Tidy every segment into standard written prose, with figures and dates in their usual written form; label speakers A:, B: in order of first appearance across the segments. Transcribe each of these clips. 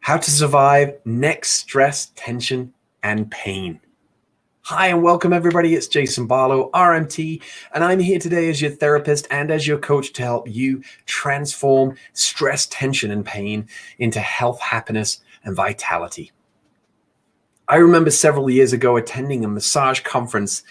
A: How to survive neck stress, tension, and pain. Hi and welcome everybody, it's Jason Barlow, RMT, and I'm here today as your therapist and as your coach to help you transform stress, tension, and pain into health, happiness, and vitality. I remember several years ago attending a massage conference,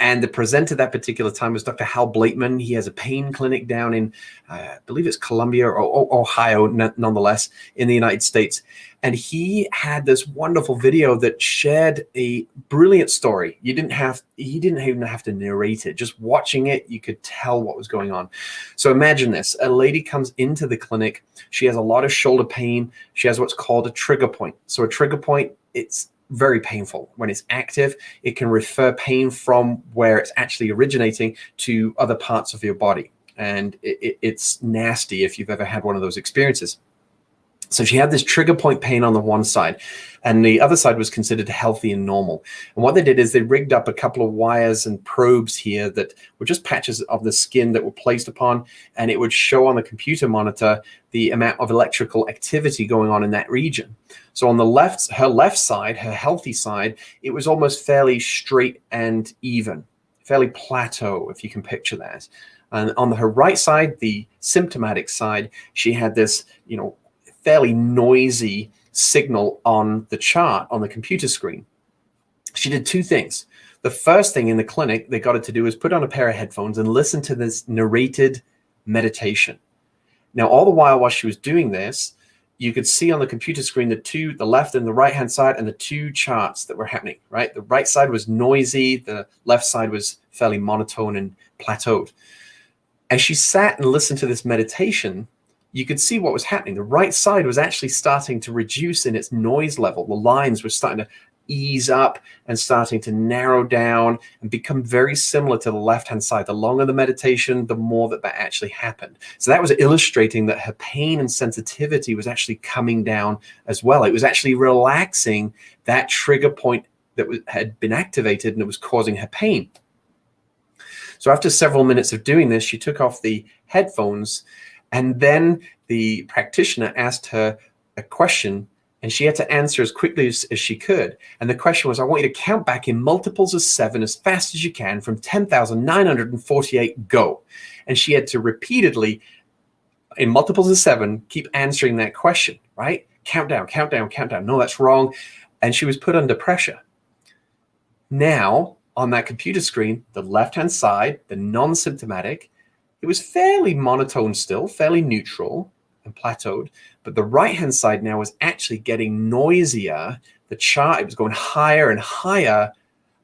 A: and the presenter that particular time was Dr. Hal Blakeman. He has a pain clinic down in, I believe it's Columbia or Ohio, nonetheless, in the United States. And he had this wonderful video that shared a brilliant story. He didn't even have to narrate it. Just watching it, you could tell what was going on. So imagine this. A lady comes into the clinic. She has a lot of shoulder pain. She has what's called a trigger point. So a trigger point, it's very painful. When it's active, it can refer pain from where it's actually originating to other parts of your body. And it's nasty if you've ever had one of those experiences. So she had this trigger point pain on the one side, and the other side was considered healthy and normal. And what they did is they rigged up a couple of wires and probes here that were just patches of the skin that were placed upon, and it would show on the computer monitor the amount of electrical activity going on in that region. So on the left, her left side, her healthy side, it was almost fairly straight and even, fairly plateau, if you can picture that. And on her right side, the symptomatic side, she had this, fairly noisy signal on the chart on the computer screen. She did two things. The first thing in the clinic they got her to do was put on a pair of headphones and listen to this narrated meditation. Now, all the while she was doing this, you could see on the computer screen the left and the right hand side, and the two charts that were happening, right? The right side was noisy, the left side was fairly monotone and plateaued. As she sat and listened to this meditation, you could see what was happening. The right side was actually starting to reduce in its noise level. The lines were starting to ease up and starting to narrow down and become very similar to the left-hand side. The longer the meditation, the more that actually happened. So that was illustrating that her pain and sensitivity was actually coming down as well. It was actually relaxing that trigger point that had been activated, and it was causing her pain. So after several minutes of doing this, she took off the headphones, and then the practitioner asked her a question, and she had to answer as quickly as she could. And the question was, I want you to count back in multiples of 7 as fast as you can from 10,948, go. And she had to repeatedly, in multiples of 7, keep answering that question, right? Count down, count down, count down. No, that's wrong. And she was put under pressure. Now, on that computer screen, the left-hand side, the non-symptomatic, it was fairly monotone still, fairly neutral and plateaued, but the right-hand side now was actually getting noisier. The chart, it was going higher and higher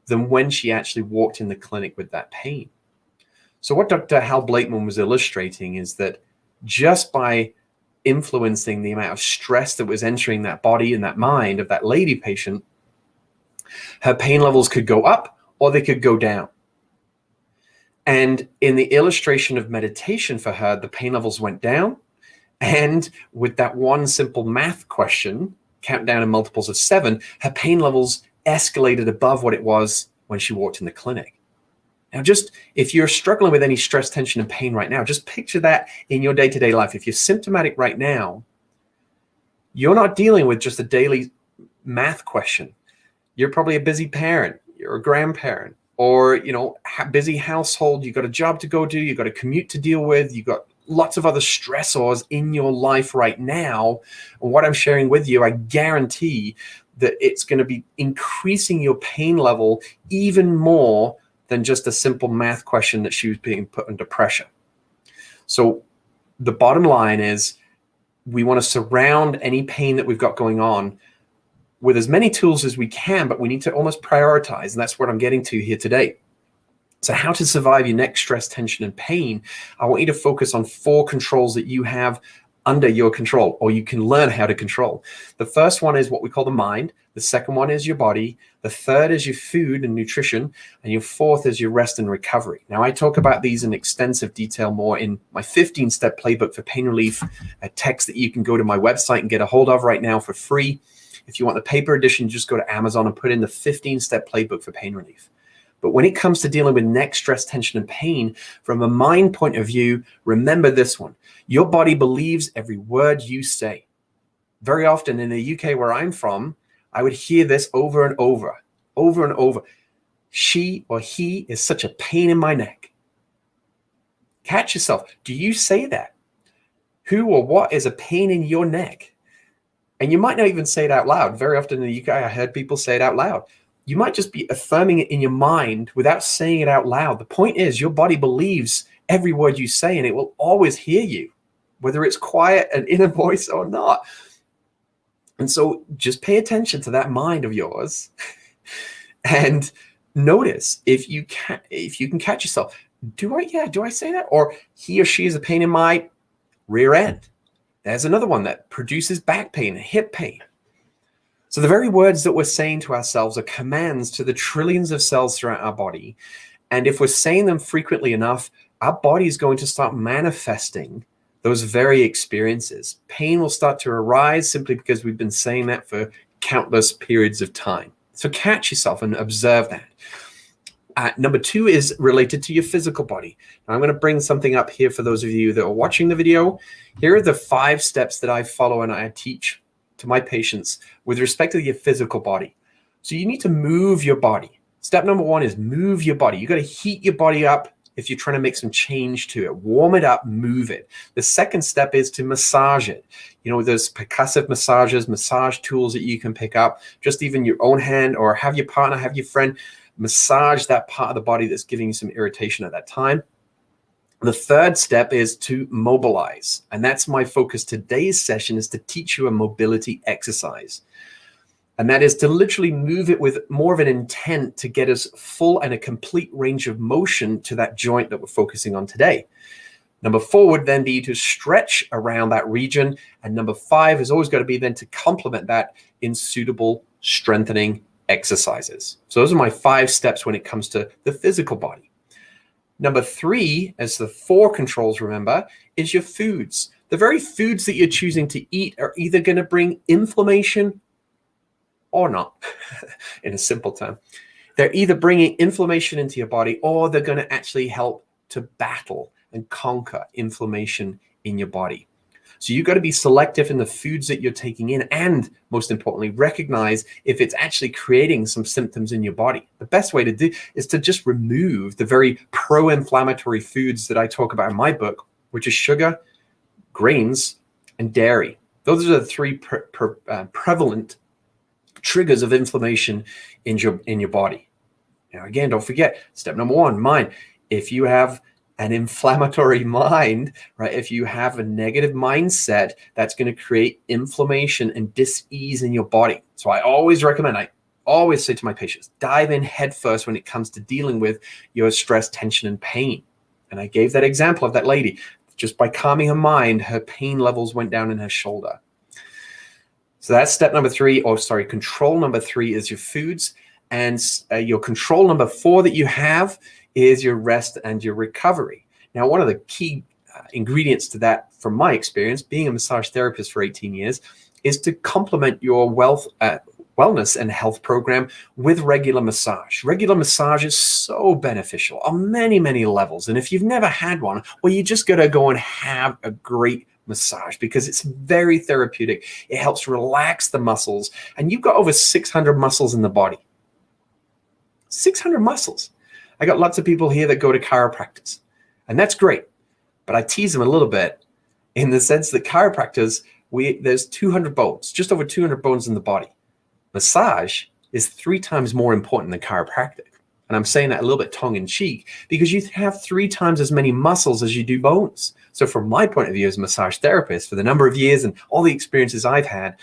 A: than when she actually walked in the clinic with that pain. So what Dr. Hal Blakeman was illustrating is that just by influencing the amount of stress that was entering that body and that mind of that lady patient, her pain levels could go up or they could go down. And in the illustration of meditation for her, the pain levels went down. And with that one simple math question, count down in multiples of 7, her pain levels escalated above what it was when she walked in the clinic. Now, just if you're struggling with any stress, tension, and pain right now, just picture that in your day-to-day life. If you're symptomatic right now, you're not dealing with just a daily math question. You're probably a busy parent, you're a grandparent, or, busy household, you've got a job to go do, you've got a commute to deal with, you've got lots of other stressors in your life right now. And what I'm sharing with you, I guarantee that it's going to be increasing your pain level even more than just a simple math question that she was being put under pressure. So the bottom line is we want to surround any pain that we've got going on with as many tools as we can, but we need to almost prioritize. And that's what I'm getting to here today. So how to survive your neck stress, tension, and pain. I want you to focus on 4 controls that you have under your control, or you can learn how to control. The first one is what we call the mind. The second one is your body. The third is your food and nutrition. And your fourth is your rest and recovery. Now, I talk about these in extensive detail more in my 15-step playbook for pain relief, a text that you can go to my website and get a hold of right now for free. If you want the paper edition, just go to Amazon and put in the 15-step playbook for pain relief. But when it comes to dealing with neck stress, tension, and pain, from a mind point of view, remember this one. Your body believes every word you say. very often in the UK where I'm from, I would hear this over and over, over and over. She or he is such a pain in my neck. Catch yourself. Do you say that? Who or what is a pain in your neck? And you might not even say it out loud. Very often in the UK, I heard people say it out loud. You might just be affirming it in your mind without saying it out loud. The point is, your body believes every word you say, and it will always hear you, whether it's quiet, an inner voice or not. And so just pay attention to that mind of yours and notice if you can catch yourself. Do I say that? Or he or she is a pain in my rear end. There's another one that produces back pain and hip pain. So the very words that we're saying to ourselves are commands to the trillions of cells throughout our body. And if we're saying them frequently enough, our body is going to start manifesting those very experiences. Pain will start to arise simply because we've been saying that for countless periods of time. So catch yourself and observe that. Number 2 is related to your physical body. Now, I'm going to bring something up here for those of you that are watching the video. Here are the 5 steps that I follow and I teach to my patients with respect to your physical body. So you need to move your body. Step number 1 is move your body. You got to heat your body up if you're trying to make some change to it. Warm it up, move it. The second step is to massage it. You know, there's percussive massages, massage tools that you can pick up, just even your own hand, or have your partner, have your friend massage that part of the body that's giving you some irritation at that time. The third step is to mobilize. And that's my focus today's session, is to teach you a mobility exercise. And that is to literally move it with more of an intent to get us full and a complete range of motion to that joint that we're focusing on today. Number 4 would then be to stretch around that region. And number 5 is always got to be then to complement that in suitable strengthening exercises. So those are my 5 steps when it comes to the physical body. Number 3, as the 4 controls, remember, is your foods. The very foods that you're choosing to eat are either going to bring inflammation or not, in a simple term. They're either bringing inflammation into your body, or they're going to actually help to battle and conquer inflammation in your body. So you've got to be selective in the foods that you're taking in, and most importantly, recognize if it's actually creating some symptoms in your body. The best way to do is to just remove the very pro-inflammatory foods that I talk about in my book, which is sugar, grains, and dairy. Those are the 3 prevalent triggers of inflammation in your body. Now, again, don't forget, step number 1, mind. If you have an inflammatory mind, right? If you have a negative mindset, that's going to create inflammation and dis-ease in your body. So I always recommend, I always say to my patients, dive in head first when it comes to dealing with your stress, tension, and pain. And I gave that example of that lady. Just by calming her mind, her pain levels went down in her shoulder. So that's step number 3, control number 3 is your foods. And your control number 4 that you have is your rest and your recovery. Now, one of the key ingredients to that, from my experience, being a massage therapist for 18 years, is to complement your wellness and health program with regular massage. Regular massage is so beneficial on many, many levels. And if you've never had one, well, you just got to go and have a great massage, because it's very therapeutic. It helps relax the muscles. And you've got over 600 muscles in the body. 600 muscles. I got lots of people here that go to chiropractors, and that's great. But I tease them a little bit in the sense that chiropractors, there's 200 bones, just over 200 bones in the body. Massage is 3 times more important than chiropractic. And I'm saying that a little bit tongue in cheek, because you have 3 times as many muscles as you do bones. So from my point of view as a massage therapist, for the number of years and all the experiences I've had,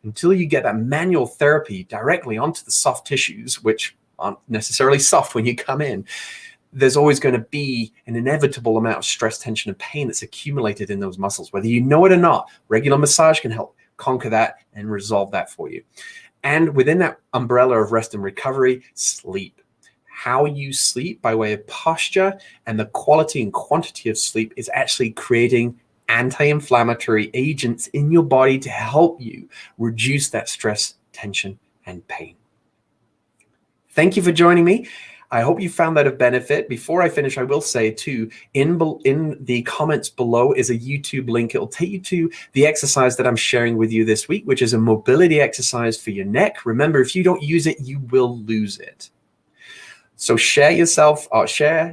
A: until you get that manual therapy directly onto the soft tissues, which aren't necessarily soft when you come in, there's always going to be an inevitable amount of stress, tension, and pain that's accumulated in those muscles. Whether you know it or not, regular massage can help conquer that and resolve that for you. And within that umbrella of rest and recovery, sleep. How you sleep by way of posture and the quality and quantity of sleep is actually creating anti-inflammatory agents in your body to help you reduce that stress, tension, and pain. Thank you for joining me. I hope you found that of benefit. Before I finish, I will say too, in the comments below is a YouTube link. It'll take you to the exercise that I'm sharing with you this week, which is a mobility exercise for your neck. Remember, if you don't use it, you will lose it. So share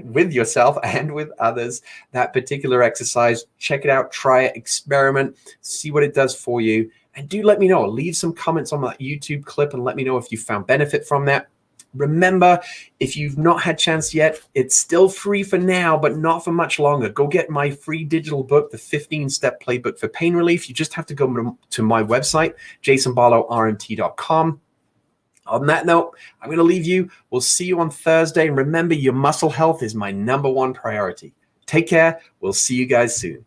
A: with yourself and with others that particular exercise. Check it out, try it, experiment, see what it does for you. And do let me know. Leave some comments on that YouTube clip and let me know if you found benefit from that. Remember, if you've not had a chance yet, it's still free for now, but not for much longer. Go get my free digital book, the 15-Step Playbook for Pain Relief. You just have to go to my website, jasonbarlowrmt.com. On that note, I'm going to leave you. We'll see you on Thursday. And remember, your muscle health is my #1 priority. Take care. We'll see you guys soon.